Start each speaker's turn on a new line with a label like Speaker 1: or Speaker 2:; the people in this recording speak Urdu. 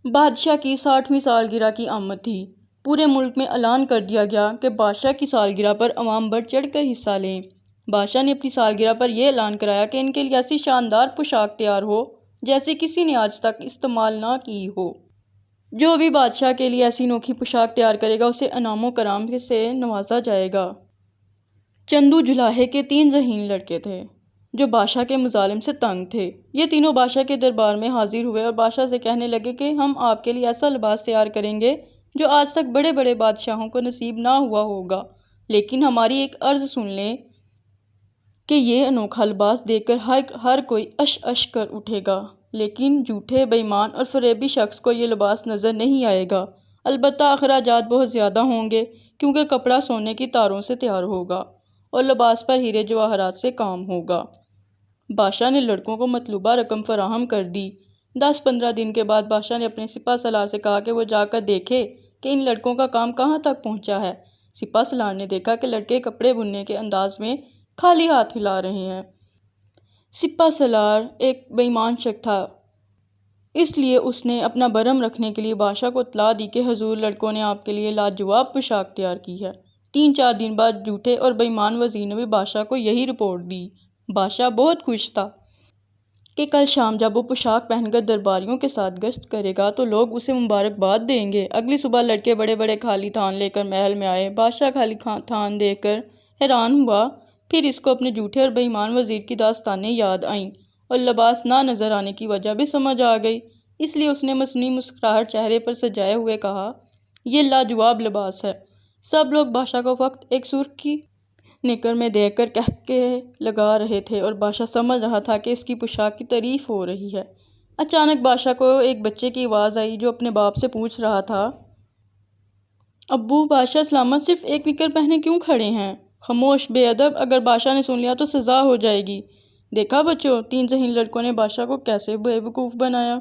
Speaker 1: بادشاہ کی 60ویں سالگرہ کی آمد تھی۔ پورے ملک میں اعلان کر دیا گیا کہ بادشاہ کی سالگرہ پر عوام بڑھ چڑھ کر حصہ لیں۔ بادشاہ نے اپنی سالگرہ پر یہ اعلان کرایا کہ ان کے لیے ایسی شاندار پوشاک تیار ہو جیسی کسی نے آج تک استعمال نہ کی ہو۔ جو بھی بادشاہ کے لیے ایسی انوکھی پوشاک تیار کرے گا اسے انعام و کرام سے نوازا جائے گا۔ چندو جولاہے کے 3 ذہین لڑکے تھے جو بادشاہ کے مظالم سے تنگ تھے۔ یہ تینوں بادشاہ کے دربار میں حاضر ہوئے اور بادشاہ سے کہنے لگے کہ ہم آپ کے لیے ایسا لباس تیار کریں گے جو آج تک بڑے بڑے بادشاہوں کو نصیب نہ ہوا ہوگا، لیکن ہماری ایک عرض سن لیں کہ یہ انوکھا لباس دیکھ کر ہر کوئی اش اش کر اٹھے گا، لیکن جھوٹے، بے ایمان اور فریبی شخص کو یہ لباس نظر نہیں آئے گا۔ البتہ اخراجات بہت زیادہ ہوں گے کیونکہ کپڑا سونے کی تاروں سے تیار ہوگا اور لباس پر ہیرے جواہرات سے کام ہوگا۔ بادشاہ نے لڑکوں کو مطلوبہ رقم فراہم کر دی۔ 10-15 دن کے بعد بادشاہ نے اپنے سپہ سالار سے کہا کہ وہ جا کر دیکھے کہ ان لڑکوں کا کام کہاں تک پہنچا ہے۔ سپہ سالار نے دیکھا کہ لڑکے کپڑے بننے کے انداز میں خالی ہاتھ ہلا رہے ہیں۔ سپہ سالار ایک بے ایمان شخص تھا، اس لیے اس نے اپنا بھرم رکھنے کے لیے بادشاہ کو اطلاع دی کہ حضور، لڑکوں نے آپ کے لیے لاجواب پوشاک تیار کی ہے۔ 3-4 دن بعد جھوٹے اور بے ایمان وزیر نے بھی بادشاہ کو یہی رپورٹ دی۔ بادشاہ بہت خوش تھا کہ کل شام جب وہ پوشاک پہن کر درباریوں کے ساتھ گشت کرے گا تو لوگ اسے مبارکباد دیں گے۔ اگلی صبح لڑکے بڑے بڑے خالی تھان لے کر محل میں آئے۔ بادشاہ خالی تھان دیکھ کر حیران ہوا، پھر اس کو اپنے جھوٹے اور بے ایمان وزیر کی داستانیں یاد آئیں اور لباس نہ نظر آنے کی وجہ بھی سمجھ آ گئی۔ اس لیے اس نے مصنوعی مسکراہٹ چہرے پر سجائے ہوئے کہا، یہ لاجواب لباس ہے۔ سب لوگ بادشاہ کو وقت ایک سرخی نکر میں دیکھ کر قہقہے لگا رہے تھے اور بادشاہ سمجھ رہا تھا کہ اس کی پوشاک کی تعریف ہو رہی ہے۔ اچانک بادشاہ کو ایک بچے کی آواز آئی جو اپنے باپ سے پوچھ رہا تھا، ابو، بادشاہ سلامت صرف ایک نکر پہنے کیوں کھڑے ہیں؟ خاموش، بے ادب، اگر بادشاہ نے سن لیا تو سزا ہو جائے گی۔ دیکھا بچوں، 3 ذہین لڑکوں نے بادشاہ کو کیسے بے وقوف بنایا۔